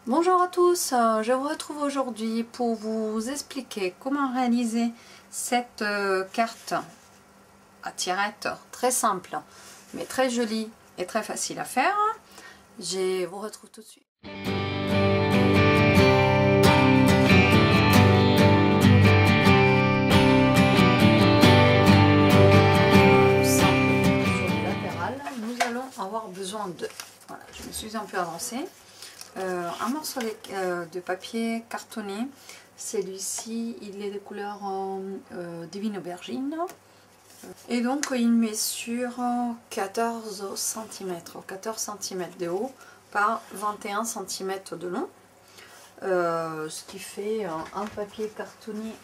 Bonjour à tous, je vous retrouve aujourd'hui pour vous expliquer comment réaliser cette carte à tirettes très simple mais très jolie et très facile à faire. Je vous retrouve tout de suite. Simple sur le latéral, nous allons avoir besoin de, voilà, je me suis un peu avancée. Un morceau de papier cartonné, celui-ci il est de couleur divine aubergine et donc il met sur 14 cm de haut par 21 cm de long, ce qui fait un papier cartonné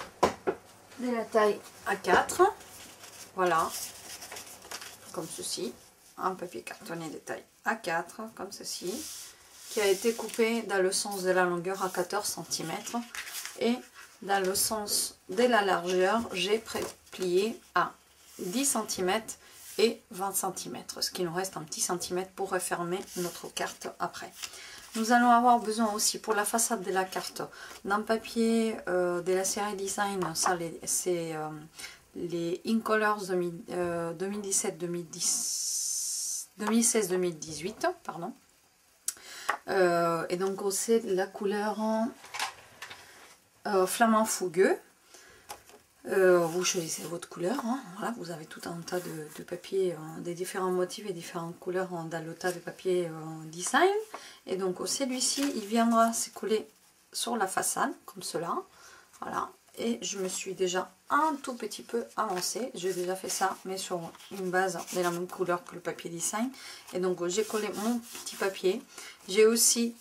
de la taille A4, voilà, comme ceci, un papier cartonné de taille A4 comme ceci, qui a été coupé dans le sens de la longueur à 14 cm et dans le sens de la largeur j'ai plié à 10 cm et 20 cm, ce qui nous reste un petit centimètre pour refermer notre carte après. Nous allons avoir besoin aussi pour la façade de la carte d'un papier de la série Design, c'est les Incolors 2016-2018, pardon. Et donc c'est la couleur flamand fougueux. Vous choisissez votre couleur, hein. Voilà, vous avez tout un tas de papiers, des différents motifs et différentes couleurs dans le tas de papier design. Et donc celui-ci il viendra se coller sur la façade comme cela, voilà. Et je me suis déjà un tout petit peu avancée, j'ai déjà fait ça mais sur une base de la même couleur que le papier design. Et donc j'ai collé mon petit papier, j'ai aussi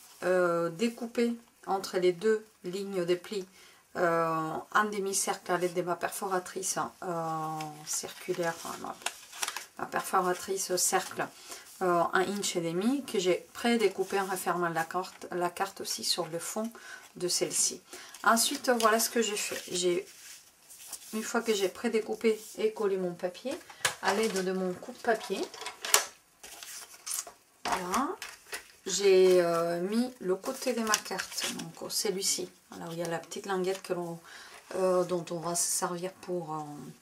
découpé entre les deux lignes de plis un demi-cercle à l'aide de ma perforatrice circulaire, ma perforatrice cercle 1,5 inch que j'ai pré-découpé en refermant la carte aussi sur le fond de celle-ci. Ensuite voilà ce que j'ai fait. Une fois que j'ai pré-découpé et collé mon papier à l'aide de mon coupe-papier, voilà, j'ai mis le côté de ma carte, donc celui-ci, alors il y a la petite languette dont on va se servir pour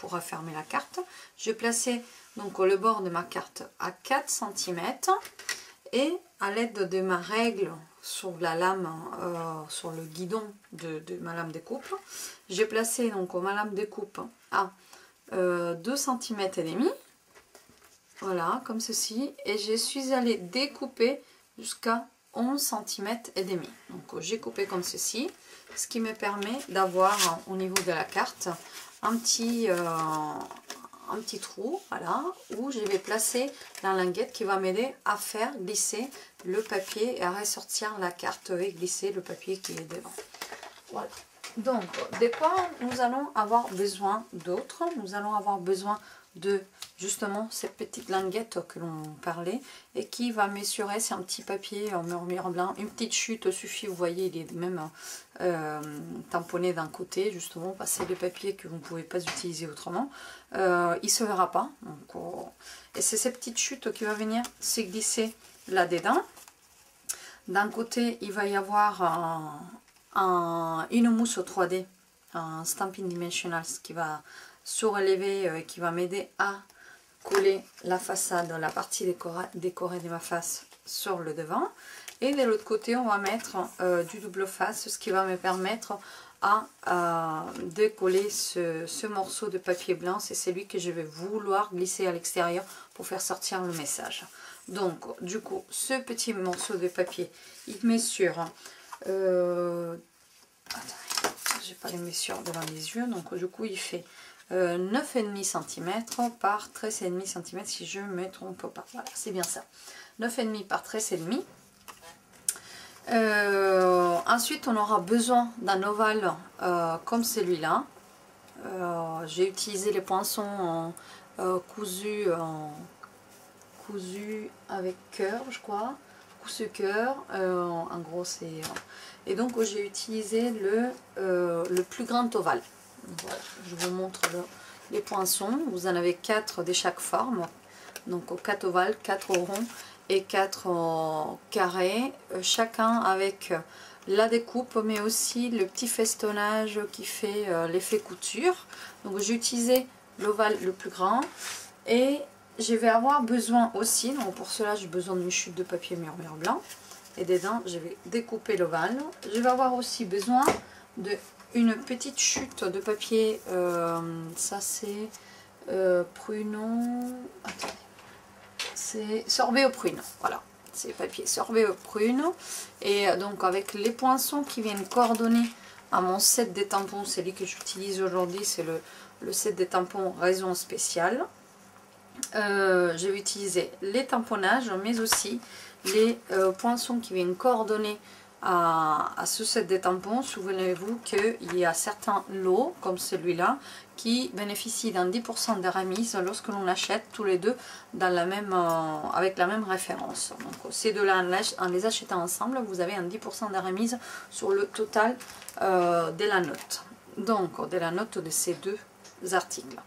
refermer la carte. J'ai placé donc le bord de ma carte à 4 cm et à l'aide de ma règle sur la lame, sur le guidon de ma lame de coupe, j'ai placé donc ma lame de coupe à 2 cm et demi, voilà, comme ceci, et je suis allée découper jusqu'à 11 cm et demi. Donc j'ai coupé comme ceci, ce qui me permet d'avoir au niveau de la carte un petit trou, voilà, où je vais placer la languette qui va m'aider à faire glisser le papier et à ressortir la carte et glisser le papier qui est devant. Voilà. Donc de quoi nous allons avoir besoin d'autres? Nous allons avoir besoin de justement cette petite languette que l'on parlait et qui va mesurer, c'est un petit papier en murmure blanc, une petite chute suffit, vous voyez il est même tamponné d'un côté justement parce que c'est le papier que vous ne pouvez pas utiliser autrement, il ne se verra pas, donc, et c'est cette petite chute qui va venir se glisser là-dedans. D'un côté il va y avoir une mousse 3D, un Stampin' Dimensionals qui va surélever, qui va m'aider à coller la façade, la partie décorée de ma face sur le devant. Et de l'autre côté on va mettre du double face, ce qui va me permettre à décoller ce morceau de papier blanc. C'est celui que je vais vouloir glisser à l'extérieur pour faire sortir le message. Donc du coup ce petit morceau de papier il mesure j'ai pas les mesures devant les yeux, donc du coup il fait 9,5 cm par 13,5 cm si je ne me trompe pas. Voilà, c'est bien ça. 9,5 par 13,5. Ensuite, on aura besoin d'un ovale comme celui-là. J'ai utilisé les poinçons cousus avec cœur, je crois. Cousu cœur. En gros, c'est. Et donc, j'ai utilisé le plus grand ovale. Voilà, je vous montre les poinçons. Vous en avez 4 de chaque forme. Donc 4 ovales, 4 ronds et 4 carrés, chacun avec la découpe mais aussi le petit festonnage qui fait l'effet couture. Donc j'ai utilisé l'ovale le plus grand et je vais avoir besoin aussi, donc pour cela j'ai besoin d'une chute de papier murmure blanc et dedans je vais découper l'ovale. Je vais avoir aussi besoin d'une petite chute de papier, ça c'est pruneau, attendez, c'est sorbet aux prunes, voilà, c'est papier sorbet aux prunes. Et donc avec les poinçons qui viennent coordonner à mon set des tampons, c'est lui que j'utilise aujourd'hui, c'est le set des tampons raison spéciale. Je vais utiliser les tamponnages mais aussi les poinçons qui viennent coordonner à ce set de tampons. Souvenez-vous qu'il y a certains lots comme celui-là qui bénéficient d'un 10% de remise lorsque l'on achète tous les deux dans la même, avec la même référence. Donc ces deux-là, en les achetant ensemble, vous avez un 10% de remise sur le total de la note. Donc de la note de ces deux articles.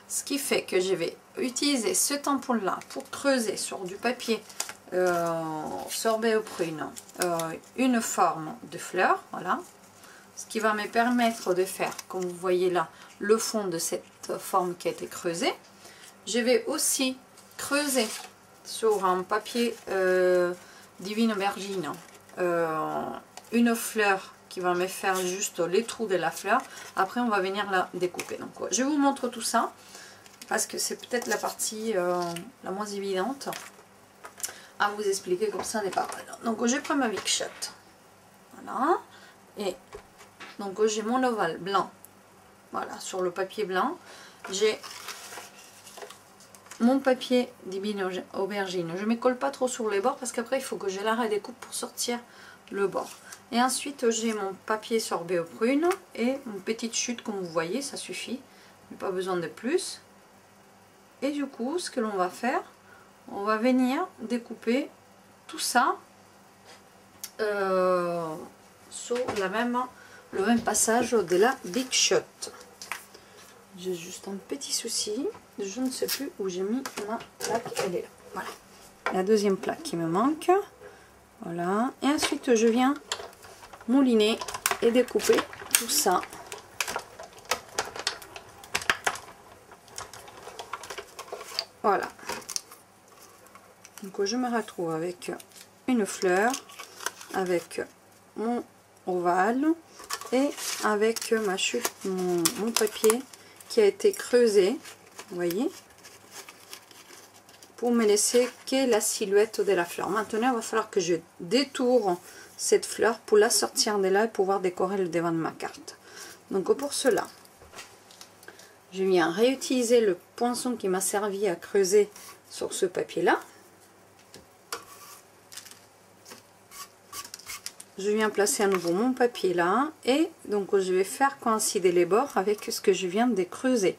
Ce qui fait que je vais utiliser ce tampon-là pour creuser sur du papier sorbet aux prunes une forme de fleur, voilà, ce qui va me permettre de faire, comme vous voyez là, le fond de cette forme qui a été creusée. Je vais aussi creuser sur un papier divine aubergine une fleur qui va me faire juste les trous de la fleur. Après on va venir la découper. Donc je vous montre tout ça parce que c'est peut-être la partie la moins évidente à vous expliquer comme ça n'est pas mal. Donc je prends ma Big Shot, voilà, et donc j'ai mon ovale blanc, voilà, sur le papier blanc, j'ai mon papier divine aubergine. Je ne me colle pas trop sur les bords parce qu'après il faut que je la redécoupe pour sortir le bord. Et ensuite j'ai mon papier sorbet aux prunes et une petite chute comme vous voyez, ça suffit, pas besoin de plus. Et du coup ce que l'on va faire, on va venir découper tout ça sur le même passage de la Big Shot. J'ai juste un petit souci, je ne sais plus où j'ai mis ma plaque, elle est là, voilà. La deuxième plaque qui me manque, voilà. Et ensuite je viens mouliner et découper tout ça. Voilà. Donc je me retrouve avec une fleur, avec mon ovale et avec ma chute, mon papier qui a été creusé, vous voyez, pour me laisser que la silhouette de la fleur. Maintenant il va falloir que je détourne cette fleur pour la sortir de là et pouvoir décorer le devant de ma carte. Donc pour cela, je viens réutiliser le poinçon qui m'a servi à creuser sur ce papier là. Je viens placer à nouveau mon papier là et donc je vais faire coïncider les bords avec ce que je viens de creuser,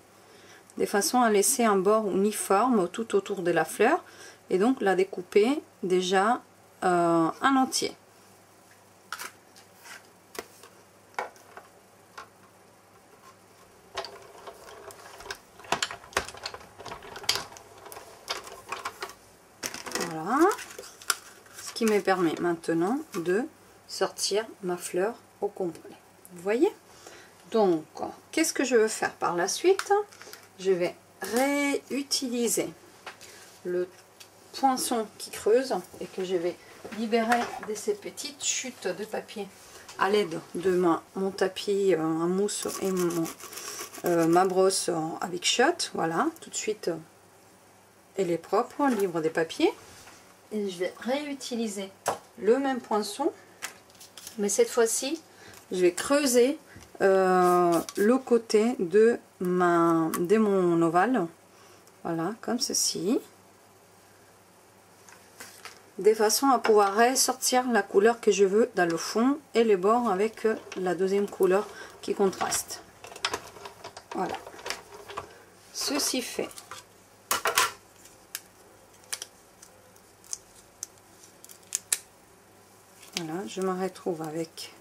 de façon à laisser un bord uniforme tout autour de la fleur et donc la découper déjà en entier. Voilà, ce qui me permet maintenant de sortir ma fleur au complet. Vous voyez? Donc, qu'est-ce que je veux faire par la suite? Je vais réutiliser le poinçon qui creuse et que je vais libérer de ces petites chutes de papier à l'aide de mon tapis en mousse et ma brosse avec shot. Voilà, tout de suite, elle est propre, libre des papiers. Et je vais réutiliser le même poinçon. Mais cette fois-ci, je vais creuser le côté de mon ovale. Voilà, comme ceci. De façon à pouvoir ressortir la couleur que je veux dans le fond et les bords avec la deuxième couleur qui contraste. Voilà. Ceci fait. Voilà, je me retrouve avec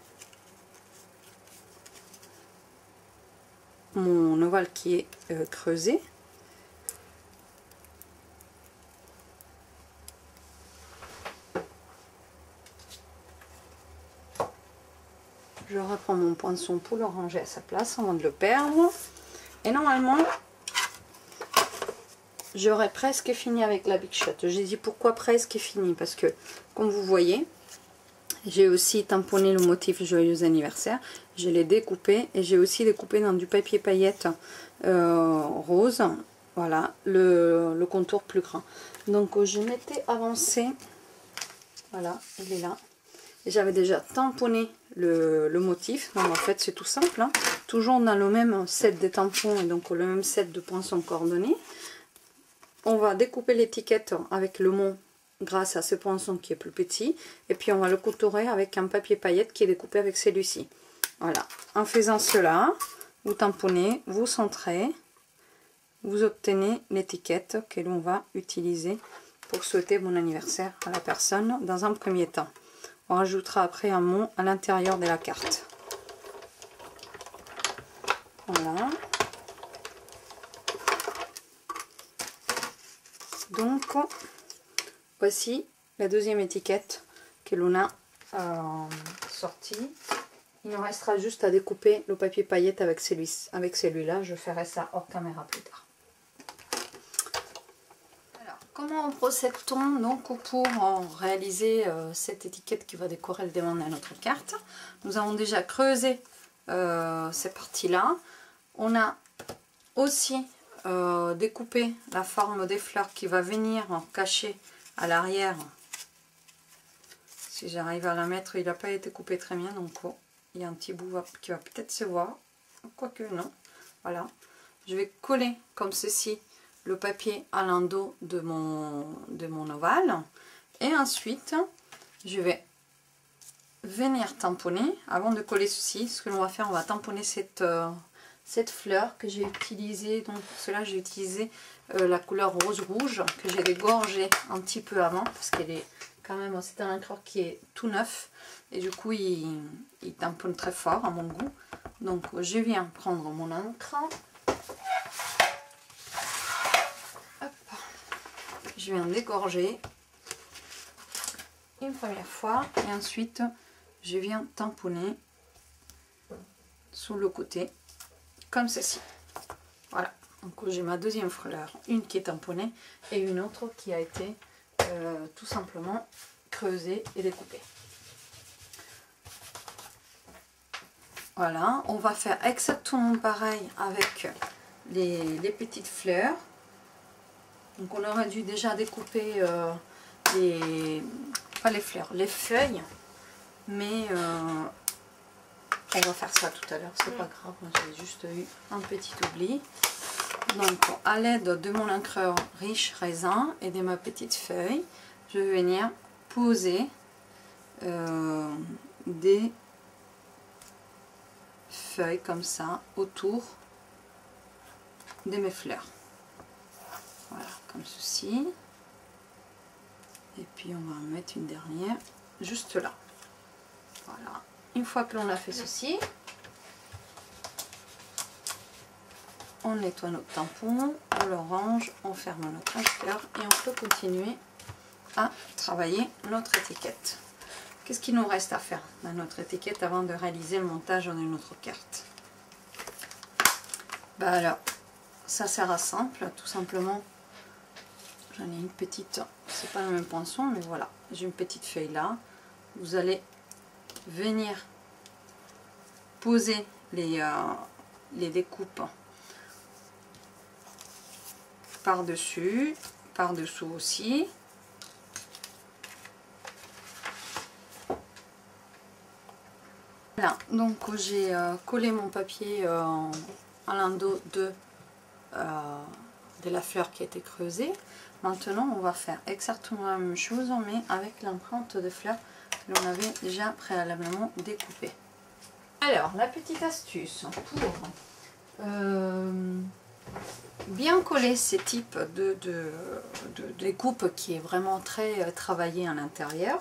mon ovale qui est creusé. je reprends mon poinçon pour le ranger à sa place avant de le perdre. Et normalement, j'aurais presque fini avec la Big Shot. J'ai dit pourquoi presque fini, parce que comme vous voyez, j'ai aussi tamponné le motif Joyeux anniversaire. Je l'ai découpé et j'ai aussi découpé dans du papier paillette rose. Voilà, le contour plus grand. Donc je m'étais avancé. Voilà, il est là. J'avais déjà tamponné le motif. Donc en fait c'est tout simple, hein. Toujours dans le même set de tampons et donc le même set de poinçons coordonnés. On va découper l'étiquette avec le mot grâce à ce poinçon qui est plus petit. Et puis on va le coutourer avec un papier paillette qui est découpé avec celui-ci. Voilà. En faisant cela, vous tamponnez, vous centrez, vous obtenez l'étiquette que l'on va utiliser pour souhaiter bon anniversaire à la personne dans un premier temps. On rajoutera après un mot à l'intérieur de la carte. Voilà. Donc, voici la deuxième étiquette que l'on a sortie. Il nous restera juste à découper le papier paillette avec celui-là. Je ferai ça hors caméra plus tard. Alors, comment procède-t-on donc pour réaliser cette étiquette qui va décorer le devant de notre carte? Nous avons déjà creusé ces parties-là. On a aussi découper la forme des fleurs qui va venir cacher à l'arrière. Si j'arrive à la mettre, il n'a pas été coupé très bien, donc il y a un petit bout qui va peut-être se voir, quoique non. Voilà, je vais coller comme ceci le papier à l'endos de mon ovale et ensuite je vais venir tamponner. Avant de coller ceci, ce que l'on va faire, on va tamponner cette fleur que j'ai utilisée. Donc pour cela j'ai utilisé la couleur rose rouge que j'ai dégorgée un petit peu avant parce qu'elle est quand même, c'est un encreur qui est tout neuf et du coup il tamponne très fort à mon goût. Donc je viens prendre mon encre, hop, je viens dégorger une première fois et ensuite je viens tamponner sous le côté comme ceci. Voilà, donc j'ai ma deuxième fleur, une qui est tamponnée et une autre qui a été tout simplement creusée et découpée. Voilà, on va faire exactement pareil avec les petites fleurs. Donc on aurait dû déjà découper pas les fleurs, les feuilles, mais on va faire ça tout à l'heure, c'est pas grave, moi j'ai juste eu un petit oubli. Donc à l'aide de mon encreur riche raisin et de ma petite feuille, je vais venir poser des feuilles comme ça autour de mes fleurs. Voilà, comme ceci. Et puis on va en mettre une dernière juste là. Voilà. Une fois que l'on a fait ceci, on nettoie notre tampon, on le range, on ferme notre encreur et on peut continuer à travailler notre étiquette. Qu'est-ce qu'il nous reste à faire dans notre étiquette avant de réaliser le montage de notre carte? Bah alors, ça sert à simple, tout simplement. J'en ai une petite, c'est pas le même poinçon, mais voilà, j'ai une petite feuille là. Vous allez venir poser les découpes par-dessus, par-dessous aussi. Voilà, donc j'ai collé mon papier à l'endos de la fleur qui a été creusée. Maintenant, on va faire exactement la même chose, mais avec l'empreinte de fleurs que l'on avait déjà préalablement découpée. Alors, la petite astuce pour bien coller ces types de découpe qui est vraiment très travaillée à l'intérieur,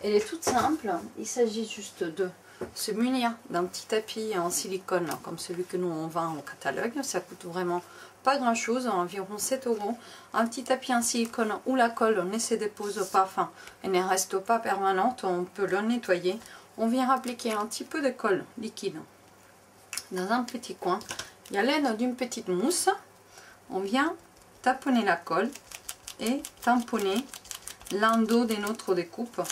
elle est toute simple. Il s'agit juste de se munir d'un petit tapis en silicone comme celui que nous on vend au catalogue. Ça coûte vraiment pas grand chose, environ 7 €. Un petit tapis en silicone où la colle ne se dépose pas, enfin elle ne reste pas permanente, on peut le nettoyer, on vient appliquer un petit peu de colle liquide dans un petit coin. Et à l'aide d'une petite mousse, on vient taponner la colle et tamponner l'endos de notre découpe,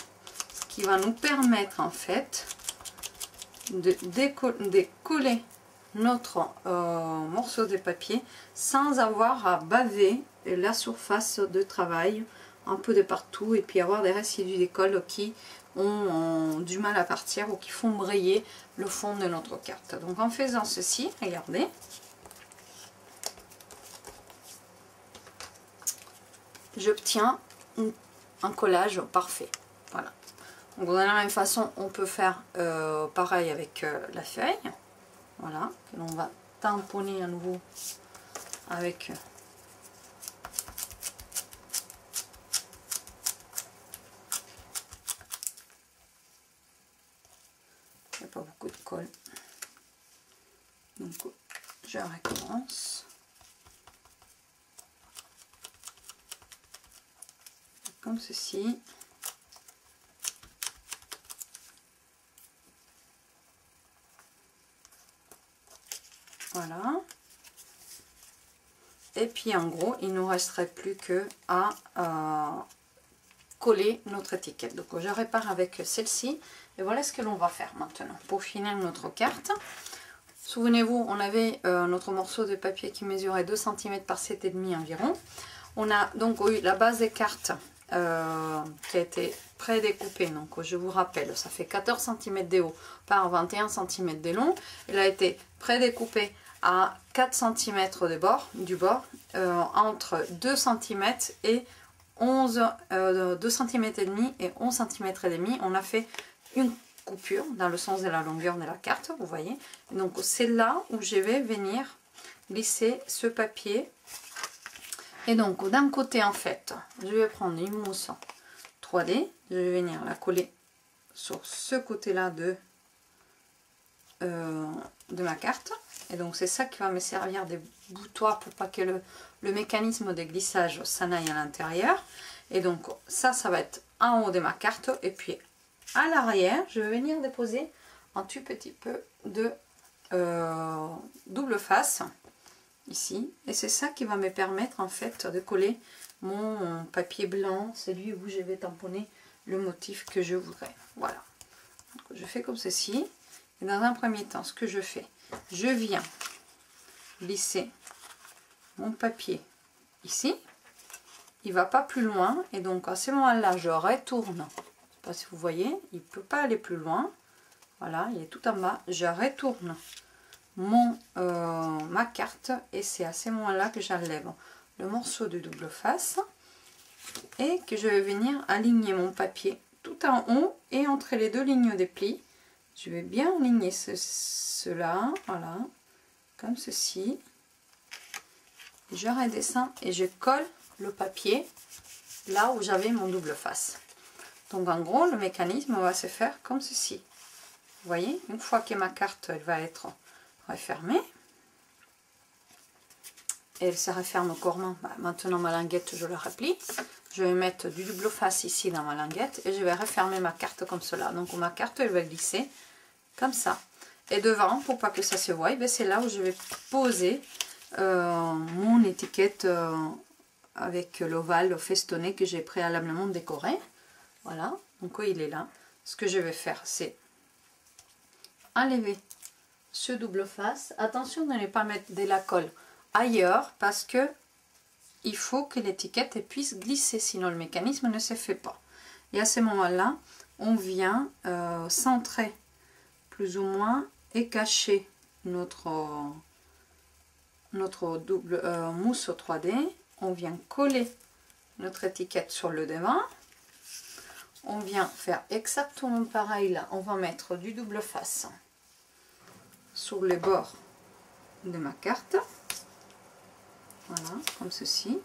ce qui va nous permettre en fait de coller notre morceau de papier sans avoir à baver la surface de travail un peu de partout et puis avoir des résidus de colle qui ont du mal à partir ou qui font briller le fond de notre carte. Donc en faisant ceci, regardez, j'obtiens un collage parfait. Voilà. Donc de la même façon, on peut faire pareil avec la feuille. Voilà, que l'on va tamponner à nouveau avec il n'y a pas beaucoup de colle. Donc je recommence. Comme ceci. Voilà. Et puis en gros, il ne nous resterait plus que à coller notre étiquette. Donc je répare avec celle-ci. Et voilà ce que l'on va faire maintenant pour finir notre carte. Souvenez-vous, on avait notre morceau de papier qui mesurait 2 cm par 7,5 environ. On a donc eu la base des cartes qui a été pré-découpée. Donc je vous rappelle, ça fait 14 cm de haut par 21 cm de long. Elle a été pré-découpée à 4 cm du bord, entre 2 cm et 2 cm et demi et 11 cm et demi. On a fait une coupure dans le sens de la longueur de la carte, vous voyez. Donc c'est là où je vais venir glisser ce papier. Et donc d'un côté en fait, je vais prendre une mousse 3D, je vais venir la coller sur ce côté là de ma carte. Et donc c'est ça qui va me servir des boutoirs pour pas que le mécanisme de glissage s'en aille à l'intérieur. Et donc ça va être en haut de ma carte. Et puis à l'arrière, je vais venir déposer un tout petit peu de double face ici. Et c'est ça qui va me permettre en fait de coller mon papier blanc, celui où je vais tamponner le motif que je voudrais. Voilà. Donc, je fais comme ceci. Et dans un premier temps, ce que je fais, je viens glisser mon papier ici. Il ne va pas plus loin. Et donc à ce moment-là, je retourne. Je ne sais pas si vous voyez, il ne peut pas aller plus loin. Voilà, il est tout en bas. Je retourne ma carte. Et c'est à ce moment-là que j'enlève le morceau de double face. Et que je vais venir aligner mon papier tout en haut et entre les deux lignes des plis. Je vais bien aligner cela, voilà, comme ceci. Je redescends et je colle le papier là où j'avais mon double face. Donc en gros, le mécanisme va se faire comme ceci. Vous voyez, une fois que ma carte elle va être refermée, et elle se referme comment? Maintenant ma languette, je la replie. Je vais mettre du double face ici dans ma languette et je vais refermer ma carte comme cela. Donc ma carte elle va glisser comme ça. Et devant, pour pas que ça se voie, c'est là où je vais poser mon étiquette avec l'ovale festonné que j'ai préalablement décoré. Voilà, donc il est là. Ce que je vais faire, c'est enlever ce double face. Attention de ne pas mettre de la colle ailleurs parce que il faut que l'étiquette puisse glisser, sinon le mécanisme ne se fait pas. Et à ce moment-là, on vient centrer plus ou moins et cacher notre double mousse 3D. On vient coller notre étiquette sur le devant. On vient faire exactement pareil là. On va mettre du double face sur les bords de ma carte. Voilà, comme ceci.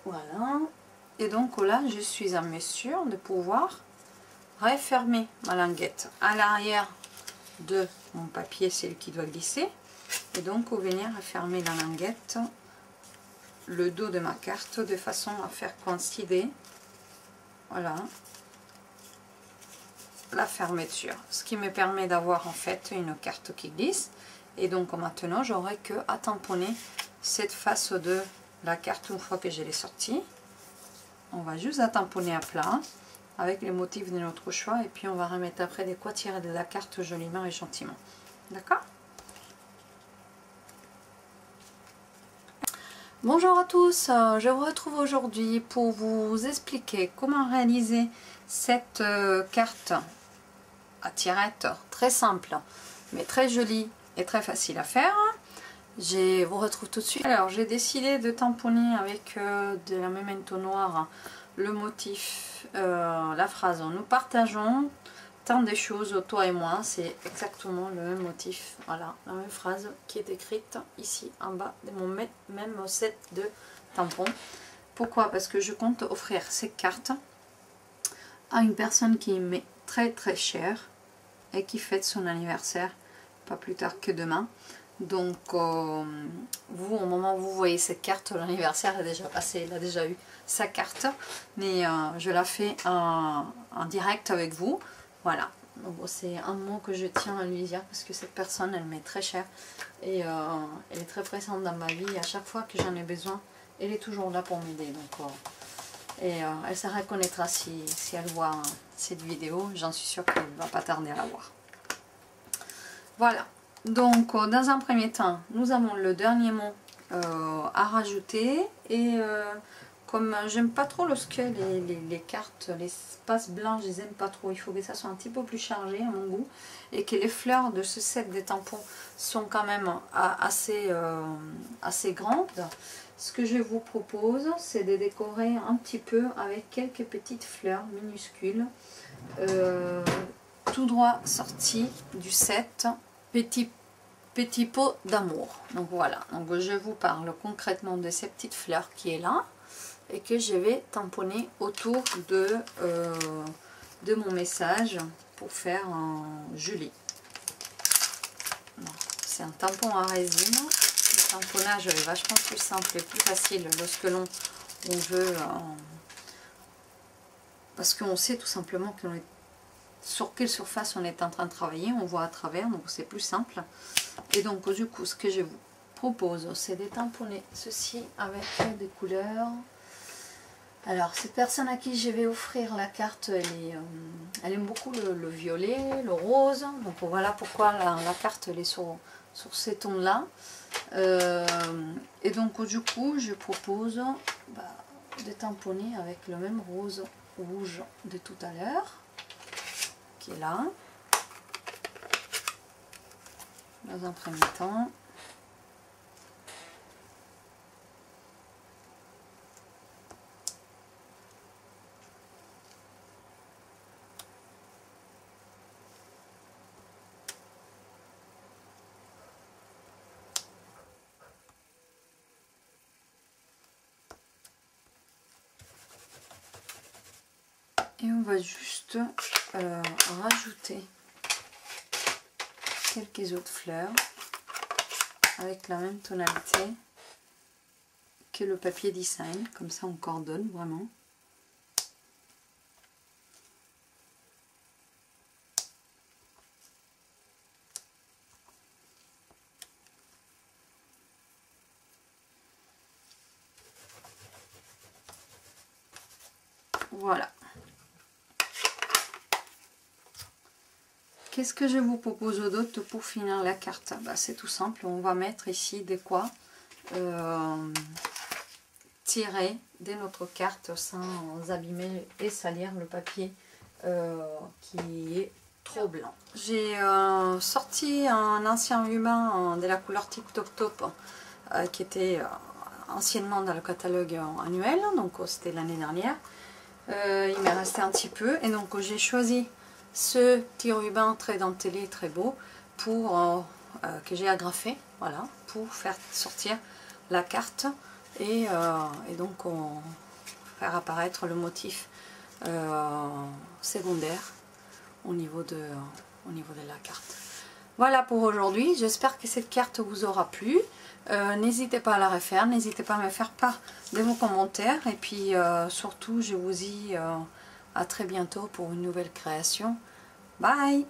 Voilà. Et donc là, je suis en mesure de pouvoir refermer ma languette à l'arrière de mon papier, c'est qui doit glisser. Et donc, venir refermer la languette, le dos de ma carte, de façon à faire coïncider, voilà, la fermeture. Ce qui me permet d'avoir en fait une carte qui glisse. Et donc, maintenant, j'aurai que à tamponner cette face de la carte une fois que je l'ai sortie. On va juste à tamponner à plat avec les motifs de notre choix et puis on va remettre après de quoi tirer de la carte joliment et gentiment. D'accord? Bonjour à tous, je vous retrouve aujourd'hui pour vous expliquer comment réaliser cette carte à tirette très simple mais très jolie et très facile à faire. Je vous retrouve tout de suite. Alors j'ai décidé de tamponner avec de la memento noire le motif, la phrase « Nous partageons tant de choses, toi et moi ». C'est exactement le même motif, voilà, la même phrase qui est écrite ici en bas de mon même set de tampons. Pourquoi? Parce que je compte offrir ces cartes à une personne qui m'est très très chère et qui fête son anniversaire pas plus tard que demain. Donc vous, au moment où vous voyez cette carte, l'anniversaire est déjà passé, il a déjà eu sa carte, mais je la fais en direct avec vous. Voilà, c'est un mot que je tiens à lui dire parce que cette personne, elle m'est très chère et elle est très présente dans ma vie. À chaque fois que j'en ai besoin, elle est toujours là pour m'aider. Donc elle se reconnaîtra si elle voit cette vidéo. J'en suis sûre qu'elle ne va pas tarder à la voir. Voilà. Donc, dans un premier temps, nous avons le dernier mot à rajouter. Et comme j'aime pas trop lorsque les cartes, les espaces blancs, je les aime pas trop. Il faut que ça soit un petit peu plus chargé à mon goût. Et que les fleurs de ce set des tampons sont quand même assez grandes. Ce que je vous propose, c'est de décorer un petit peu avec quelques petites fleurs minuscules. Tout droit sorti du set Petit pot d'amour. Donc voilà, donc je vous parle concrètement de ces petites fleurs qui est là et que je vais tamponner autour de mon message pour faire un joli. C'est un tampon à résine. Le tamponnage est vachement plus simple et plus facile lorsque l'on veut, parce qu'on sait tout simplement qu'on est sur quelle surface on est en train de travailler, on voit à travers, donc c'est plus simple. Et donc du coup, ce que je vous propose, c'est de tamponner ceci avec des couleurs. Alors, cette personne à qui je vais offrir la carte, elle aime beaucoup le violet, le rose. Donc voilà pourquoi la carte elle est sur ces tons-là. Et donc du coup, je propose de tamponner avec le même rose rouge de tout à l'heure, qui est là. Dans un premier temps. Et on va juste rajouter quelques autres fleurs avec la même tonalité que le papier design, comme ça on coordonne vraiment. Voilà. Qu'est-ce que je vous propose d'autre pour finir la carte? C'est tout simple, on va mettre ici de quoi tirer de notre carte sans abîmer et salir le papier qui est trop blanc. J'ai sorti un ancien ruban de la couleur TikTok Top qui était anciennement dans le catalogue annuel, donc c'était l'année dernière. Il m'est resté un petit peu et donc j'ai choisi ce petit ruban très dentelé, très beau, pour que j'ai agrafé, voilà, pour faire sortir la carte et donc on faire apparaître le motif secondaire au niveau de la carte. Voilà pour aujourd'hui, j'espère que cette carte vous aura plu. N'hésitez pas à la refaire, n'hésitez pas à me faire part de vos commentaires, et puis surtout je vous dis à très bientôt pour une nouvelle création. Bye!